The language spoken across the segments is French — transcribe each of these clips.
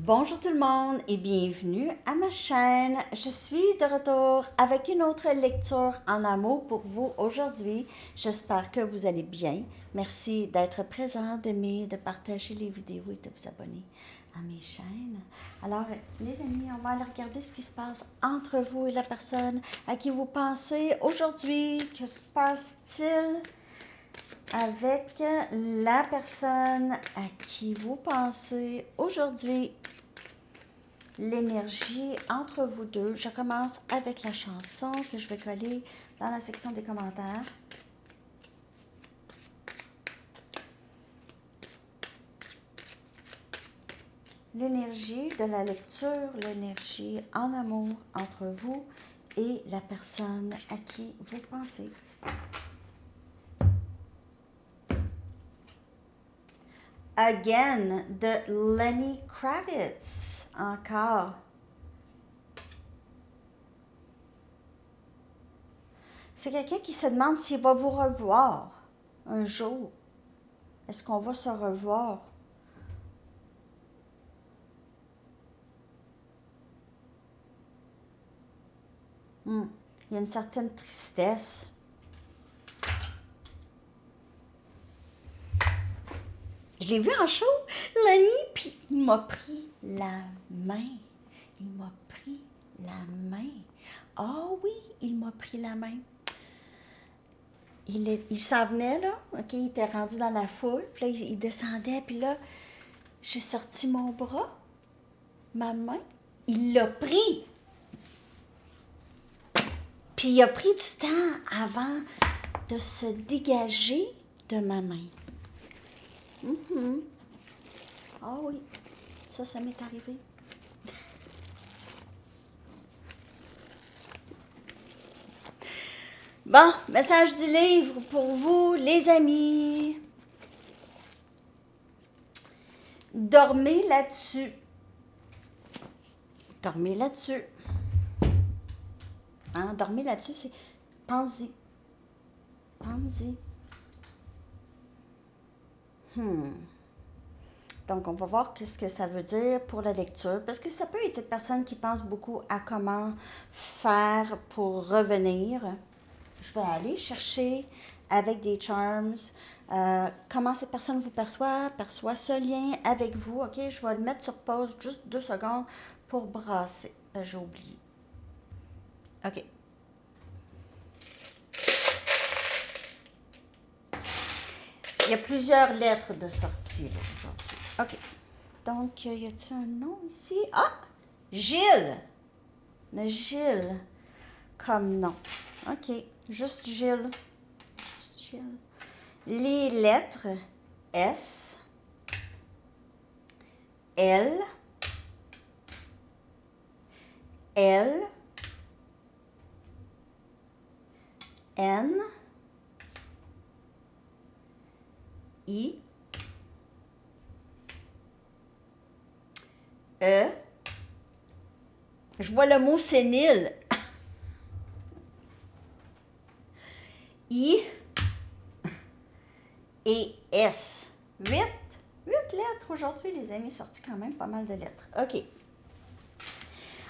Bonjour tout le monde et bienvenue à ma chaîne. Je suis de retour avec une autre lecture en amour pour vous aujourd'hui. J'espère que vous allez bien. Merci d'être présent, d'aimer, de partager les vidéos et de vous abonner à mes chaînes. Alors, les amis, on va aller regarder ce qui se passe entre vous et la personne à qui vous pensez aujourd'hui. Que se passe-t-il avec la personne à qui vous pensez aujourd'hui? L'énergie entre vous deux. Je commence avec la chanson que je vais coller dans la section des commentaires. L'énergie de la lecture, l'énergie en amour entre vous et la personne à qui vous pensez. Again de Lenny Kravitz. Encore. C'est quelqu'un qui se demande s'il va vous revoir un jour. Est-ce qu'on va se revoir? Il y a une certaine tristesse. Je l'ai vu en show, Lenny, puis il m'a pris la main. Il m'a pris la main. Ah oui, il m'a pris la main. Il s'en venait, là, OK, il était rendu dans la foule, puis là, il descendait, puis là, j'ai sorti mon bras, ma main, il l'a pris. Puis il a pris du temps avant de se dégager de ma main. Ah oui, ça m'est arrivé. Bon, message du livre pour vous, les amis. Dormez là-dessus. Dormez là-dessus. Hein, dormez là-dessus, c'est pense-y. Pense-y. Donc, on va voir qu'est-ce que ça veut dire pour la lecture. Parce que ça peut être cette personne qui pense beaucoup à comment faire pour revenir. Je vais aller chercher avec des charms comment cette personne vous perçoit ce lien avec vous. OK, je vais le mettre sur pause juste 2 secondes pour brasser. J'ai oublié. OK. Il y a plusieurs lettres de sortie là, aujourd'hui. OK. Donc, y a-t-il un nom ici? Ah! Gilles! Le Gilles comme nom. OK. Juste Gilles. Juste Gilles. Les lettres S, L, L, N, I, E. Je vois le mot sénile. I et S. 8 lettres aujourd'hui, les amis, sorti quand même pas mal de lettres. OK.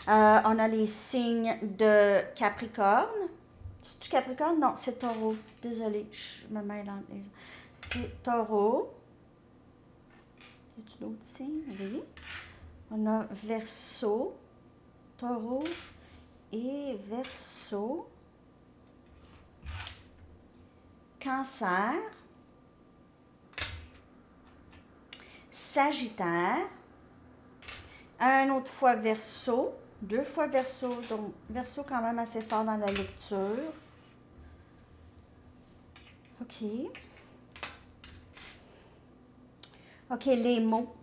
On a les signes de Capricorne. C'est-tu Capricorne? Non, c'est Taureau. Désolée, je me mêle entre les... C'est Taureau. Y a-tu d'autres signes? Oui. On a Verseau, Taureau et Verseau. Cancer. Sagittaire. Un autre fois Verseau. 2 fois Verseau. Donc, Verseau quand même assez fort dans la lecture. OK. OK, les mots.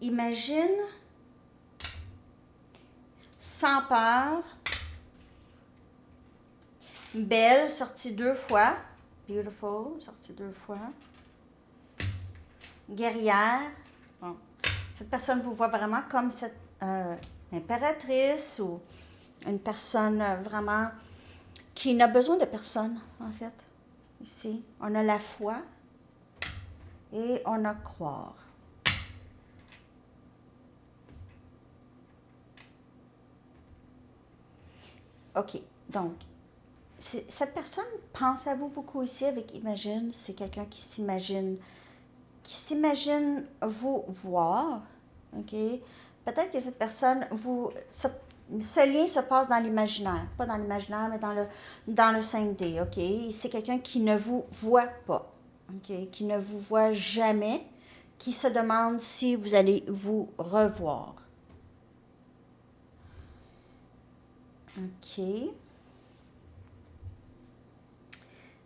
Imagine, sans peur, belle, sortie 2 fois. Beautiful, sortie 2 fois. Guerrière. Bon. Cette personne vous voit vraiment comme cette impératrice ou une personne vraiment qui n'a besoin de personne, en fait. Ici, on a la foi et on a croire. OK. Donc, cette personne pense à vous beaucoup ici avec imagine. C'est quelqu'un qui s'imagine vous voir. OK? Peut-être que cette personne, ce lien se passe dans l'imaginaire. Pas dans l'imaginaire, mais dans le 5D. OK? C'est quelqu'un qui ne vous voit pas. OK? Qui ne vous voit jamais. Qui se demande si vous allez vous revoir. OK.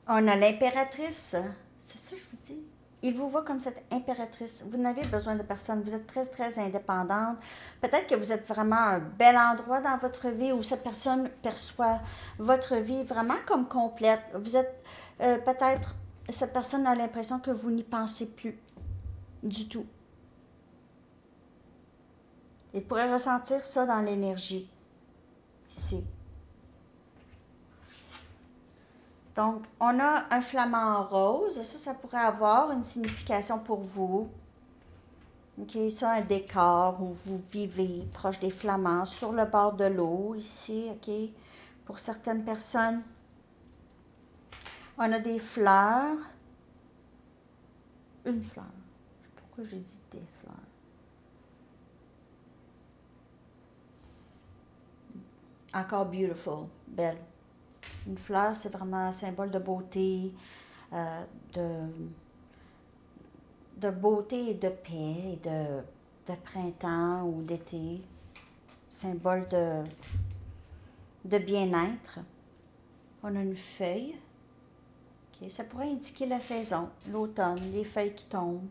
On a l'impératrice. C'est ça que je vous dis. Il vous voit comme cette impératrice. Vous n'avez besoin de personne. Vous êtes très, très indépendante. Peut-être que vous êtes vraiment un bel endroit dans votre vie où cette personne perçoit votre vie vraiment comme complète. Vous êtes peut-être, cette personne a l'impression que vous n'y pensez plus du tout. Il pourrait ressentir ça dans l'énergie ici. Donc, on a un flamant rose. Ça pourrait avoir une signification pour vous. OK, ça, un décor où vous vivez proche des flamants, sur le bord de l'eau, ici, OK, pour certaines personnes. On a des fleurs. Une fleur. Pourquoi j'ai dit des fleurs? Encore beautiful, belle. Une fleur, c'est vraiment un symbole de beauté, euh, de, de beauté et de paix, et de printemps ou d'été. Symbole de bien-être. On a une feuille. Okay. Ça pourrait indiquer la saison, l'automne, les feuilles qui tombent.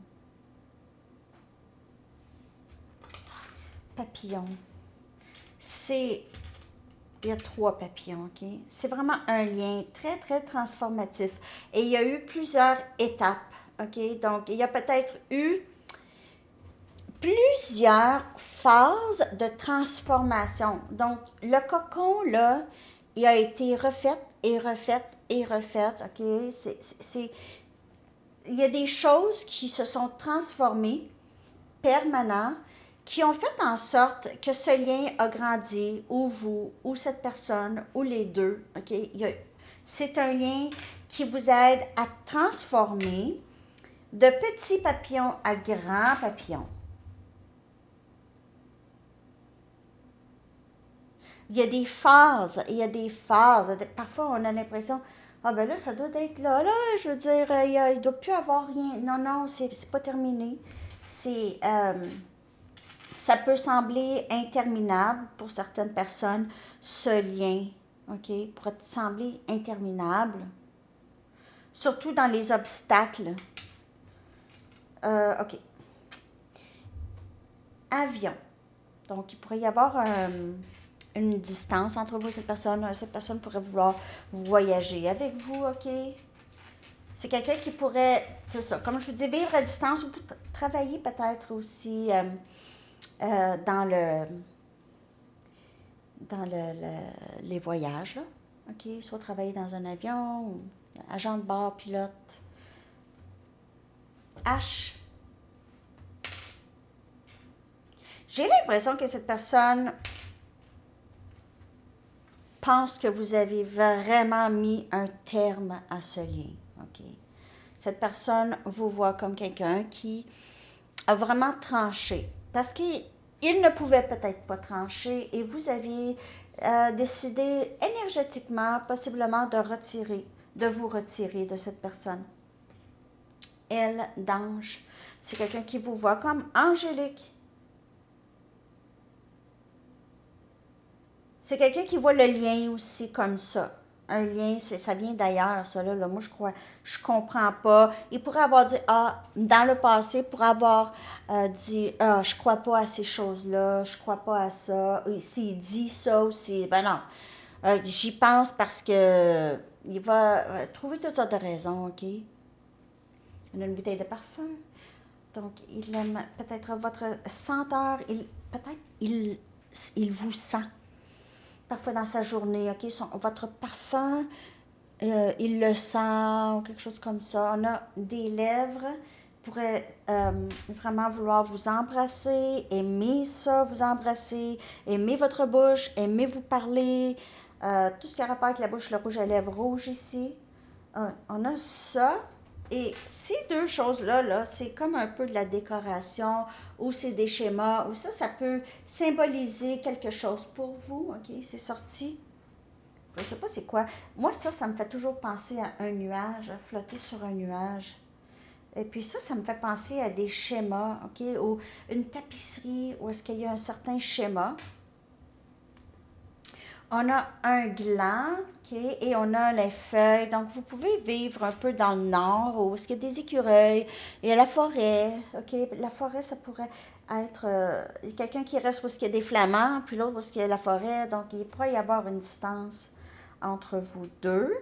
Papillon. Il y a 3 papillons, OK? C'est vraiment un lien très, très transformatif. Et il y a eu plusieurs étapes, OK? Donc, il y a peut-être eu plusieurs phases de transformation. Donc, le cocon, là, il a été refait et refait et refait, OK? Il y a des choses qui se sont transformées permanent, qui ont fait en sorte que ce lien a grandi, ou vous, ou cette personne, ou les deux. OK? C'est un lien qui vous aide à transformer de petits papillons à grands papillons. Il y a des phases, Parfois, on a l'impression, ah ben là, ça doit être là, je veux dire, il ne doit plus avoir rien. Non, non, c'est pas terminé. Ça peut sembler interminable pour certaines personnes, ce lien, OK, pourrait sembler interminable, surtout dans les obstacles. OK. Avion. Donc, il pourrait y avoir une distance entre vous et cette personne. Cette personne pourrait vouloir voyager avec vous, OK? C'est quelqu'un qui pourrait, c'est ça, comme je vous dis, vivre à distance ou travailler peut-être aussi dans les voyages, là. OK? Soit travailler dans un avion, ou agent de bord, pilote. H. J'ai l'impression que cette personne pense que vous avez vraiment mis un terme à ce lien. OK? Cette personne vous voit comme quelqu'un qui a vraiment tranché. Parce qu'il ne pouvait peut-être pas trancher et vous aviez décidé énergétiquement, possiblement, de vous retirer de cette personne. Elle, d'ange, c'est quelqu'un qui vous voit comme angélique. C'est quelqu'un qui voit le lien aussi comme ça. Un lien, ça vient d'ailleurs, ça là. Moi, je comprends pas. Il pourrait avoir dit, dans le passé, pour avoir dit, je crois pas à ces choses-là, je crois pas à ça. S'il dit ça aussi, ben non. J'y pense parce que il va trouver toutes sortes de raisons, OK? On a une bouteille de parfum. Donc, il aime peut-être votre senteur. Peut-être il vous sent. Parfois dans sa journée, OK? Votre parfum, il le sent, ou quelque chose comme ça. On a des lèvres, pourrait vraiment vouloir vous embrasser, aimer ça, vous embrasser, aimer votre bouche, aimer vous parler. Tout ce qui a rapport avec la bouche, le rouge à lèvres rouge ici. On a ça. Et ces deux choses-là, là, c'est comme un peu de la décoration ou c'est des schémas ou ça peut symboliser quelque chose pour vous. OK, c'est sorti. Je ne sais pas c'est quoi. Moi, ça me fait toujours penser à un nuage, à flotter sur un nuage. Et puis ça me fait penser à des schémas, OK, ou une tapisserie où est-ce qu'il y a un certain schéma. On a un gland, OK, et on a les feuilles. Donc, vous pouvez vivre un peu dans le nord, où il y a des écureuils, il y a la forêt, OK. La forêt, ça pourrait être quelqu'un qui reste où il y a des flamants, puis l'autre où il y a la forêt. Donc, il pourrait y avoir une distance entre vous deux.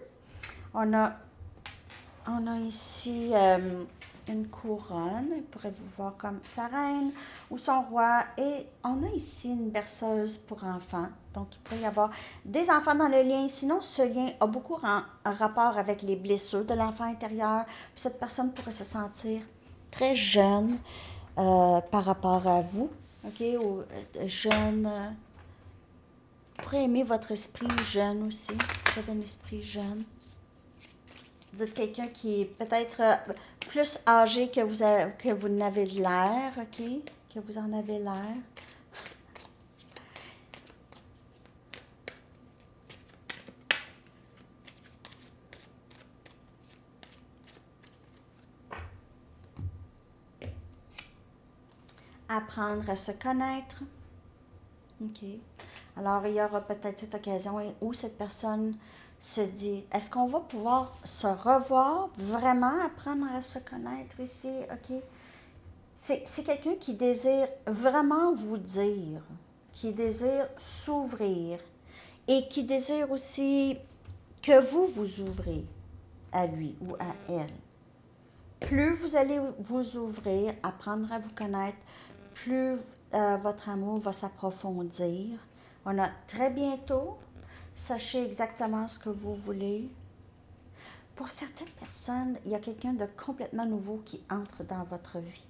On a, on a ici une couronne. Il pourrait vous voir comme sa reine ou son roi. Et on a ici une berceuse pour enfants. Donc, il pourrait y avoir des enfants dans le lien. Sinon, ce lien a beaucoup un rapport avec les blessures de l'enfant intérieur. Puis cette personne pourrait se sentir très jeune par rapport à vous. OK? Ou jeune. Vous pourrez aimer votre esprit jeune aussi. Vous avez un esprit jeune. Vous êtes quelqu'un qui est peut-être plus âgé que vous n'avez l'air, OK? Que vous en avez l'air. Apprendre à se connaître. OK. Alors, il y aura peut-être cette occasion où cette personne se dit, est-ce qu'on va pouvoir se revoir, vraiment apprendre à se connaître ici, OK? C'est quelqu'un qui désire vraiment vous dire, qui désire s'ouvrir et qui désire aussi que vous vous ouvrez à lui ou à elle. Plus vous allez vous ouvrir, apprendre à vous connaître, plus votre amour va s'approfondir. On a très bientôt, sachez exactement ce que vous voulez. Pour certaines personnes, il y a quelqu'un de complètement nouveau qui entre dans votre vie.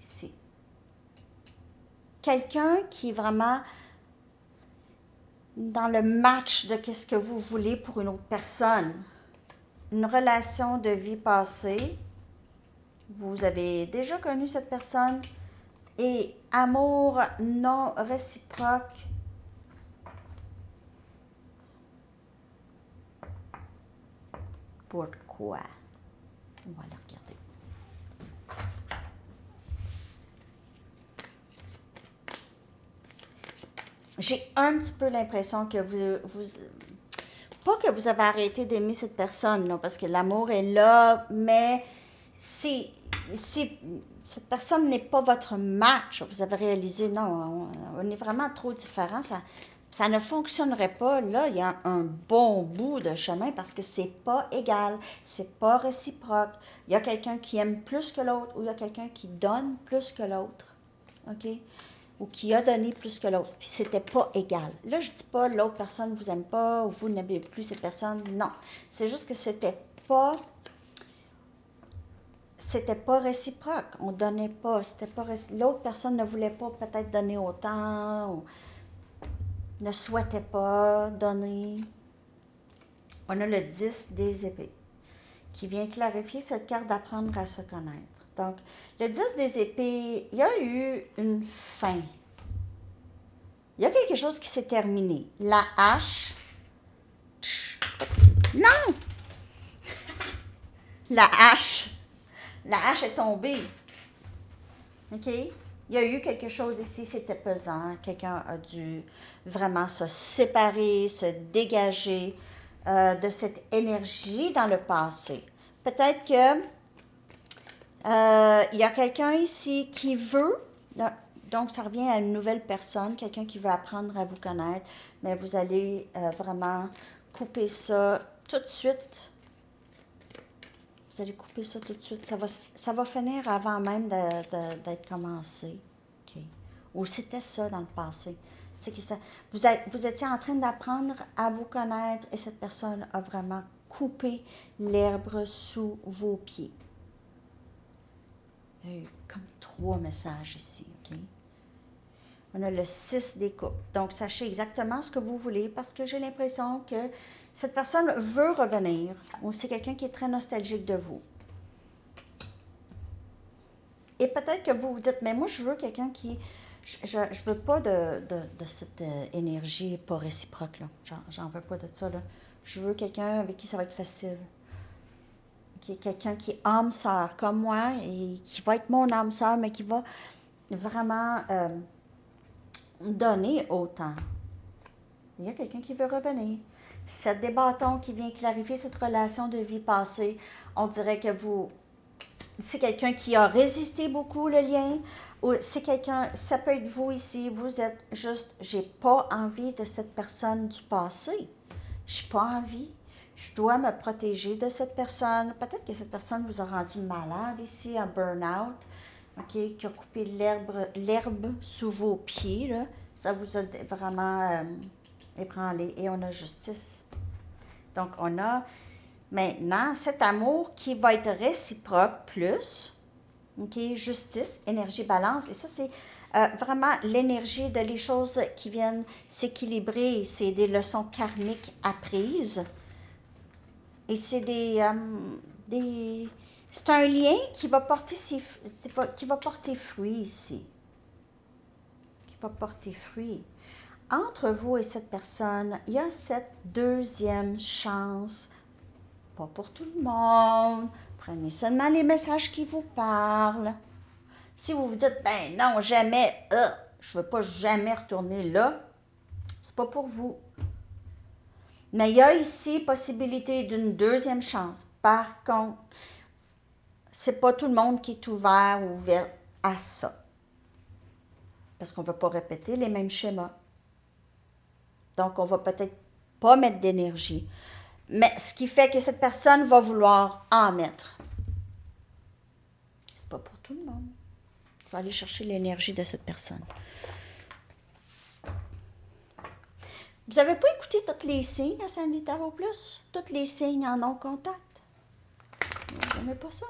Ici. Quelqu'un qui est vraiment dans le match de ce que vous voulez pour une autre personne. Une relation de vie passée. Vous avez déjà connu cette personne. Et amour non réciproque. Pourquoi? On va le regarder. J'ai un petit peu l'impression que pas que vous avez arrêté d'aimer cette personne, là, parce que l'amour est là, mais cette personne n'est pas votre match. Vous avez réalisé, non, on est vraiment trop différents. Ça ne fonctionnerait pas. Là, il y a un bon bout de chemin parce que c'est pas égal, c'est pas réciproque. Il y a quelqu'un qui aime plus que l'autre ou il y a quelqu'un qui donne plus que l'autre. OK? Ou qui a donné plus que l'autre. Puis c'était pas égal. Là, je dis pas l'autre personne vous aime pas ou vous n'aimez plus cette personne. Non. C'est juste que c'était pas réciproque. On donnait pas. L'autre personne ne voulait pas peut-être donner autant ou ne souhaitait pas donner. On a le 10 des épées qui vient clarifier cette carte d'apprendre à se connaître. Donc, le 10 des épées, il y a eu une fin. Il y a quelque chose qui s'est terminé. La hache. Non! La hache. La hache est tombée. OK? Il y a eu quelque chose ici, c'était pesant. Quelqu'un a dû vraiment se séparer, se dégager de cette énergie dans le passé. Peut-être que il y a quelqu'un ici qui veut, donc ça revient à une nouvelle personne, quelqu'un qui veut apprendre à vous connaître, mais vous allez vraiment couper ça tout de suite. Vous allez couper ça tout de suite. Ça va finir avant même d'être commencé. OK. Ou c'était ça dans le passé. C'est que vous étiez en train d'apprendre à vous connaître et cette personne a vraiment coupé l'herbe sous vos pieds. Il y a eu comme 3 messages ici, OK? On a le 6 des coupes. Donc, sachez exactement ce que vous voulez parce que j'ai l'impression que cette personne veut revenir ou c'est quelqu'un qui est très nostalgique de vous. Et peut-être que vous vous dites, mais moi, je veux quelqu'un qui... Je ne veux pas de cette énergie pas réciproque, là. J'en veux pas de ça, là. Je veux quelqu'un avec qui ça va être facile. Qui est quelqu'un qui est âme sœur comme moi et qui va être mon âme sœur, mais qui va vraiment donner autant. Il y a quelqu'un qui veut revenir. Cette des bâtons qui vient clarifier cette relation de vie passée, on dirait que c'est quelqu'un qui a résisté beaucoup le lien, ou c'est quelqu'un, ça peut être vous ici, vous êtes juste, j'ai pas envie de cette personne du passé. J'ai pas envie. Je dois me protéger de cette personne. Peut-être que cette personne vous a rendu malade ici, un burn-out, ok, qui a coupé l'herbe sous vos pieds, là. Ça vous a vraiment ébranlé. Et on a justice. Donc, on a maintenant cet amour qui va être réciproque plus, ok, justice, énergie, balance. Et ça, c'est vraiment l'énergie de les choses qui viennent s'équilibrer. C'est des leçons karmiques apprises. Et c'est c'est un lien qui va porter qui va porter fruit ici. Qui va porter fruit. Entre vous et cette personne, il y a cette deuxième chance. Pas pour tout le monde. Prenez seulement les messages qui vous parlent. Si vous vous dites, ben non, jamais, je ne veux pas jamais retourner là, c'est pas pour vous. Mais il y a ici possibilité d'une deuxième chance. Par contre, c'est pas tout le monde qui est ouvert à ça. Parce qu'on ne veut pas répéter les mêmes schémas. Donc, on va peut-être pas mettre d'énergie. Mais ce qui fait que cette personne va vouloir en mettre. C'est pas pour tout le monde. Je vais aller chercher l'énergie de cette personne. Vous n'avez pas écouté tous les signes à Sandy Tarot Plus? Tous les signes en non-contact? Vous n'aimez pas ça?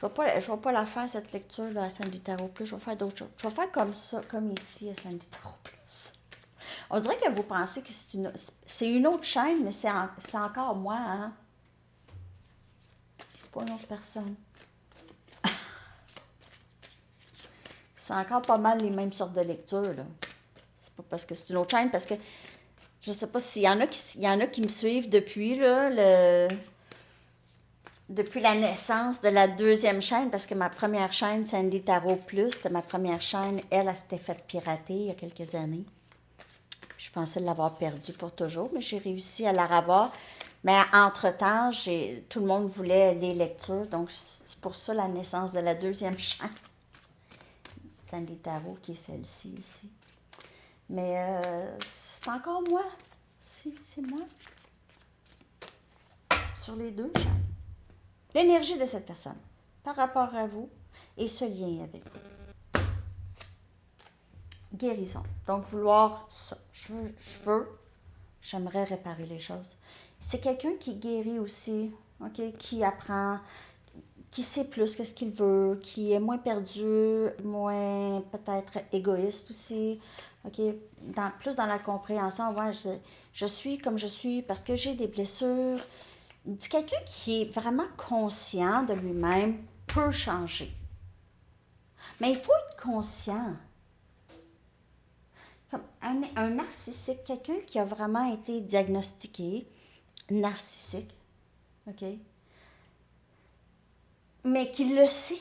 Je ne vais pas la faire, cette lecture-là, à Sandy Tarot Plus. Je vais faire d'autres choses. Je vais faire comme ça, comme ici, à Sandy Tarot Plus. On dirait que vous pensez que c'est une autre chaîne, mais c'est encore moi, hein? C'est pas une autre personne. C'est encore pas mal les mêmes sortes de lectures, là. C'est pas parce que c'est une autre chaîne, parce que je sais pas s'il y en a qui me suivent depuis, là, depuis la naissance de la deuxième chaîne, parce que ma première chaîne, Sandy Tarot Plus, c'était ma première chaîne. Elle s'était faite pirater il y a quelques années. Je pensais l'avoir perdue pour toujours, mais j'ai réussi à la revoir. Mais entre-temps, tout le monde voulait les lectures, donc c'est pour ça la naissance de la deuxième chaîne. Sandy Tarot, qui est celle-ci ici. Mais c'est encore moi. C'est moi. Sur les deux chaînes. L'énergie de cette personne par rapport à vous et ce lien avec vous. Guérison. Donc, vouloir ça. J'aimerais réparer les choses. C'est quelqu'un qui guérit aussi, ok, qui apprend, qui sait plus que ce qu'il veut, qui est moins perdu, moins peut-être égoïste aussi, ok, plus dans la compréhension. Ouais, je suis comme je suis parce que j'ai des blessures. Quelqu'un qui est vraiment conscient de lui-même peut changer. Mais il faut être conscient. Comme un narcissique, quelqu'un qui a vraiment été diagnostiqué narcissique, ok, mais qui le sait,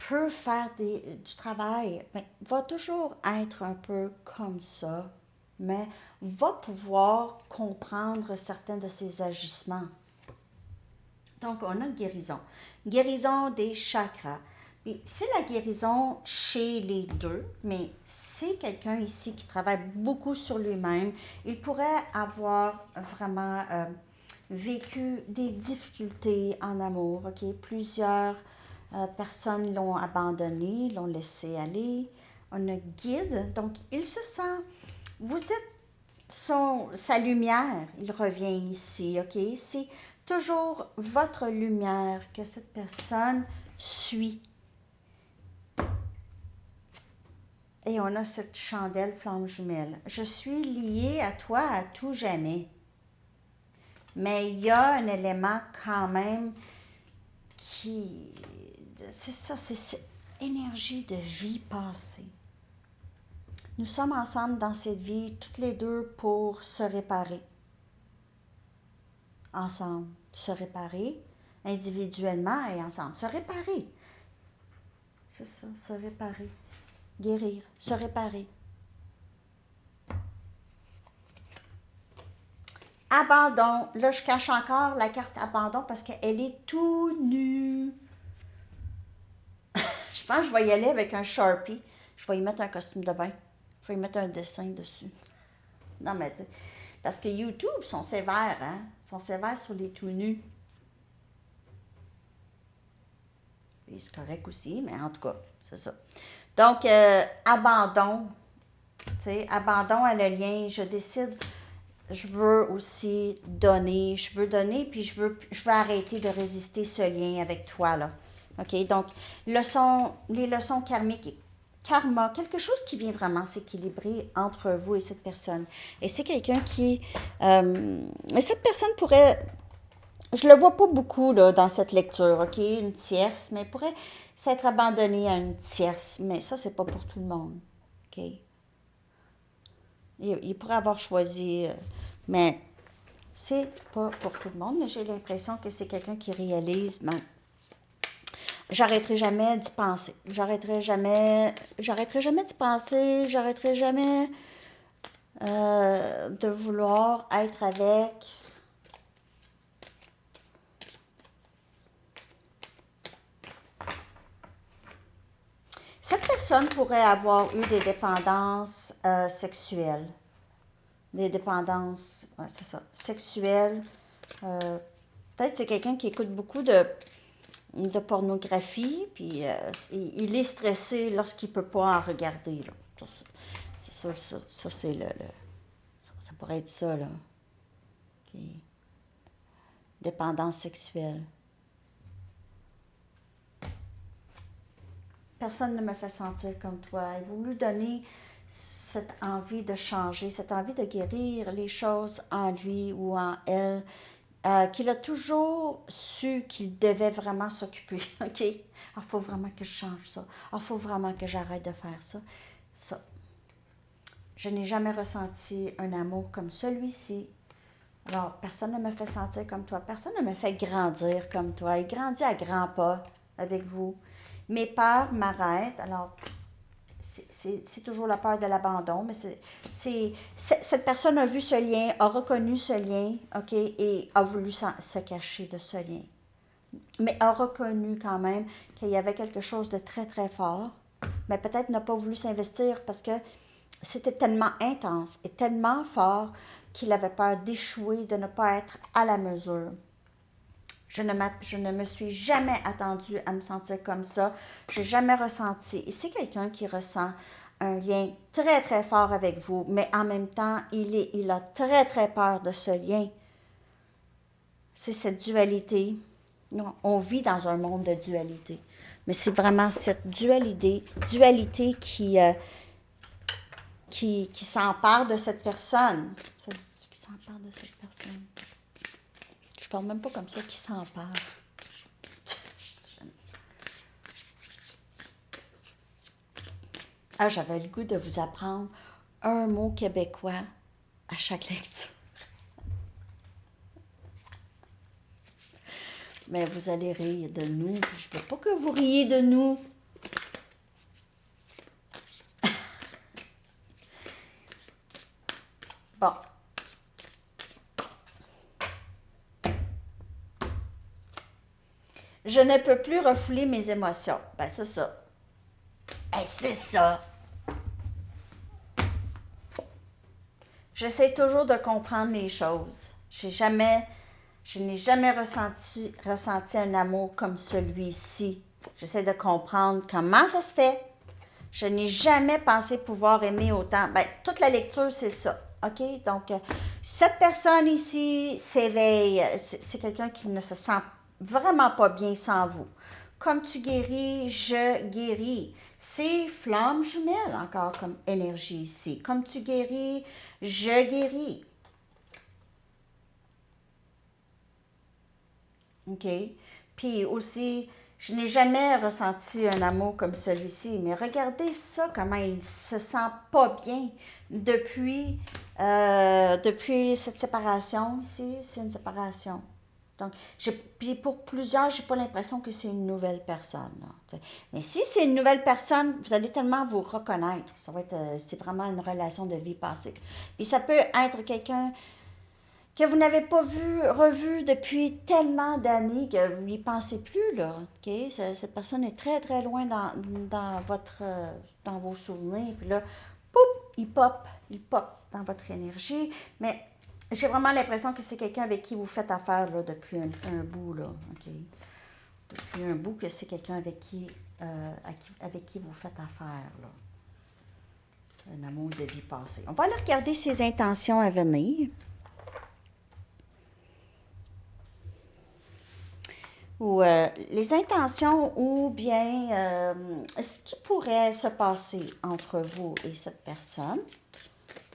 peut faire du travail, mais va toujours être un peu comme ça, mais va pouvoir comprendre certains de ses agissements. Donc, on a guérison. Guérison des chakras. C'est la guérison chez les deux, mais c'est quelqu'un ici qui travaille beaucoup sur lui-même. Il pourrait avoir vraiment vécu des difficultés en amour. Ok, plusieurs personnes l'ont abandonné, l'ont laissé aller. On a guide, donc il se sent. Vous êtes sa lumière. Il revient ici. Ok, c'est toujours votre lumière que cette personne suit. Et on a cette chandelle flamme jumelle. Je suis liée à toi à tout jamais. Mais il y a un élément quand même qui... C'est ça, c'est cette énergie de vie passée. Nous sommes ensemble dans cette vie, toutes les deux, pour se réparer. Ensemble, se réparer, individuellement et ensemble. Se réparer. C'est ça, se réparer. Guérir, se réparer. Abandon. Là, je cache encore la carte abandon parce qu'elle est tout nue. Je pense que je vais y aller avec un Sharpie. Je vais y mettre un costume de bain. Je vais y mettre un dessin dessus. Non, mais tu sais, parce que YouTube sont sévères, hein? Ils sont sévères sur les tout nus. Et c'est correct aussi, mais en tout cas, c'est ça. Donc, abandon. Tu sais, abandon à le lien. Je décide, je veux aussi donner. Je veux donner, puis je veux arrêter de résister ce lien avec toi, là. OK? Donc, les leçons karmiques, karma, quelque chose qui vient vraiment s'équilibrer entre vous et cette personne. Et c'est quelqu'un qui... mais cette personne pourrait... Je le vois pas beaucoup là, dans cette lecture, OK? Une tierce, mais pourrait s'être abandonnée à une tierce. Mais ça, c'est pas pour tout le monde, OK? Il pourrait avoir choisi... mais c'est pas pour tout le monde. Mais j'ai l'impression que c'est quelqu'un qui réalise... Ben, j'arrêterai jamais d'y penser. J'arrêterai jamais d'y penser. J'arrêterai jamais de vouloir être avec... Cette personne pourrait avoir eu des dépendances sexuelles. Des dépendances, ouais, c'est ça, sexuelles. Peut-être c'est quelqu'un qui écoute beaucoup de pornographie, puis il est stressé lorsqu'il ne peut pas en regarder. Là. C'est ça, ça c'est ça pourrait être ça, là. Okay. Dépendance sexuelle. Personne ne me fait sentir comme toi. Il voulu donner cette envie de changer, cette envie de guérir les choses en lui ou en elle, qu'il a toujours su qu'il devait vraiment s'occuper. OK? Il faut vraiment que je change ça. Il faut vraiment que j'arrête de faire ça. Ça. Je n'ai jamais ressenti un amour comme celui-ci. Alors, personne ne me fait sentir comme toi. Personne ne me fait grandir comme toi. Il grandit à grands pas avec vous. Mes peurs m'arrêtent. Alors, c'est toujours la peur de l'abandon, mais cette personne a vu ce lien, a reconnu ce lien, OK, et a voulu se cacher de ce lien. Mais a reconnu quand même qu'il y avait quelque chose de très, très fort, mais peut-être n'a pas voulu s'investir parce que c'était tellement intense et tellement fort qu'il avait peur d'échouer, de ne pas être à la mesure. Je ne me suis jamais attendue à me sentir comme ça. Je n'ai jamais ressenti. Et c'est quelqu'un qui ressent un lien très, très fort avec vous, mais en même temps, il a très, très peur de ce lien. C'est cette dualité. On vit dans un monde de dualité. Mais c'est vraiment cette dualité qui s'empare de cette personne. Qui s'empare de cette personne. Je parle même pas comme ça, qui s'empare. Ah, j'avais le goût de vous apprendre un mot québécois à chaque lecture. Mais vous allez rire de nous. Je ne veux pas que vous riez de nous. Bon. Je ne peux plus refouler mes émotions. Ben, c'est ça. Ben, c'est ça. J'essaie toujours de comprendre les choses. Je n'ai jamais ressenti un amour comme celui-ci. J'essaie de comprendre comment ça se fait. Je n'ai jamais pensé pouvoir aimer autant. Ben, toute la lecture, c'est ça. OK? Donc, cette personne ici s'éveille. C'est quelqu'un qui ne se sent vraiment pas bien sans vous. Comme tu guéris, je guéris. C'est flamme jumelle encore comme énergie ici. Comme tu guéris, je guéris. OK? Puis aussi, je n'ai jamais ressenti un amour comme celui-ci, mais regardez ça, comment il se sent pas bien depuis cette séparation ici. C'est une séparation. Donc, puis pour plusieurs, j'ai pas l'impression que c'est une nouvelle personne. Là. Mais si c'est une nouvelle personne, vous allez tellement vous reconnaître. Ça va être, c'est vraiment une relation de vie passée. Puis ça peut être quelqu'un que vous n'avez pas revu depuis tellement d'années que vous n'y pensez plus, là. OK? Cette personne est très, très loin dans vos souvenirs. Puis là, poup, il pop dans votre énergie. Mais j'ai vraiment l'impression que c'est quelqu'un avec qui vous faites affaire, là, depuis un bout, là. OK? Depuis un bout que c'est quelqu'un avec qui vous faites affaire, là. Un amour de vie passée. On va aller regarder ses intentions à venir. Ou les intentions ou bien ce qui pourrait se passer entre vous et cette personne.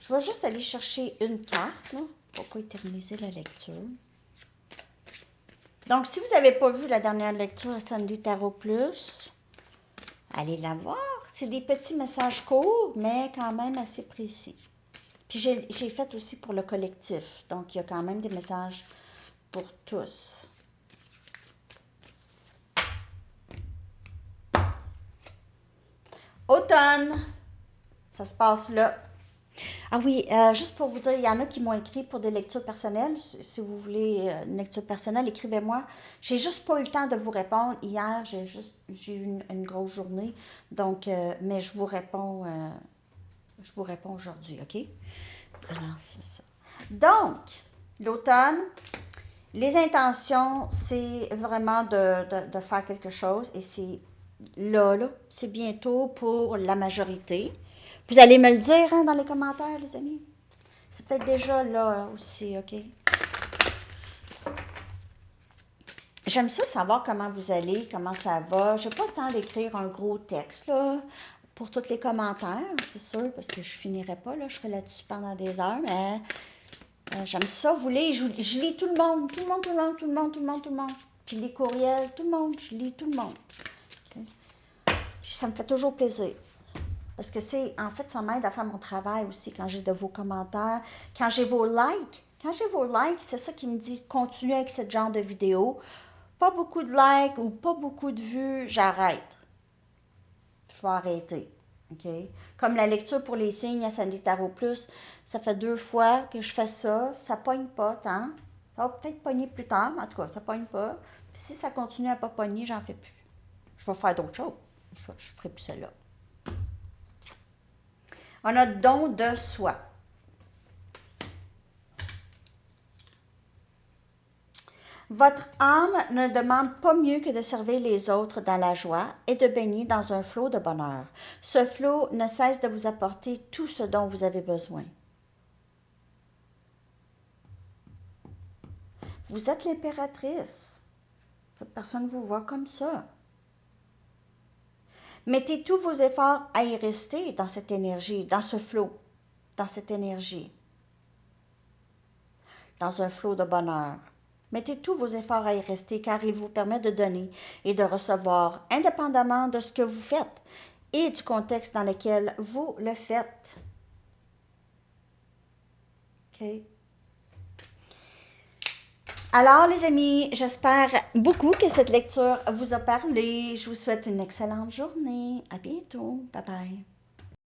Je vais juste aller chercher une carte là, pour pas éterniser la lecture. Donc, si vous n'avez pas vu la dernière lecture à Sandy Tarot Plus, allez la voir. C'est des petits messages courts, mais quand même assez précis. Puis j'ai fait aussi pour le collectif. Donc, il y a quand même des messages pour tous. Automne, ça se passe là. Ah oui, juste pour vous dire, il y en a qui m'ont écrit pour des lectures personnelles. Si vous voulez une lecture personnelle, écrivez-moi. J'ai juste pas eu le temps de vous répondre. Hier, j'ai eu une grosse journée. Donc, mais je vous réponds aujourd'hui, OK? Alors, c'est ça. Donc, l'automne, les intentions, c'est vraiment de faire quelque chose et c'est là, c'est bientôt pour la majorité. Vous allez me le dire hein, dans les commentaires, les amis. C'est peut-être déjà là aussi, OK? J'aime ça savoir comment vous allez, comment ça va. Je n'ai pas le temps d'écrire un gros texte, là, pour tous les commentaires, c'est sûr, parce que je finirai pas, là. Je serai là-dessus pendant des heures, mais j'aime ça. Vous voulez, je lis tout le monde. Puis les courriels, tout le monde, je lis tout le monde. Okay? Ça me fait toujours plaisir. Parce que en fait, ça m'aide à faire mon travail aussi quand j'ai de vos commentaires, quand j'ai vos likes. Quand j'ai vos likes, c'est ça qui me dit continuer avec ce genre de vidéo. Pas beaucoup de likes ou pas beaucoup de vues, j'arrête. Je vais arrêter. OK? Comme la lecture pour les signes à Sandy Tarot Plus, ça fait 2 fois que je fais ça. Ça pogne pas tant. Ça va peut-être pogner plus tard, mais en tout cas, ça pogne pas. Puis si ça continue à pas pogner, j'en fais plus. Je vais faire d'autres choses. Je ferai plus cela. On a don de soi. Votre âme ne demande pas mieux que de servir les autres dans la joie et de baigner dans un flot de bonheur. Ce flot ne cesse de vous apporter tout ce dont vous avez besoin. Vous êtes l'impératrice. Cette personne vous voit comme ça. Mettez tous vos efforts à y rester dans cette énergie, dans ce flot, dans cette énergie, dans un flot de bonheur. Mettez tous vos efforts à y rester car il vous permet de donner et de recevoir indépendamment de ce que vous faites et du contexte dans lequel vous le faites. OK? Alors, les amis, j'espère beaucoup que cette lecture vous a parlé. Je vous souhaite une excellente journée. À bientôt. Bye bye.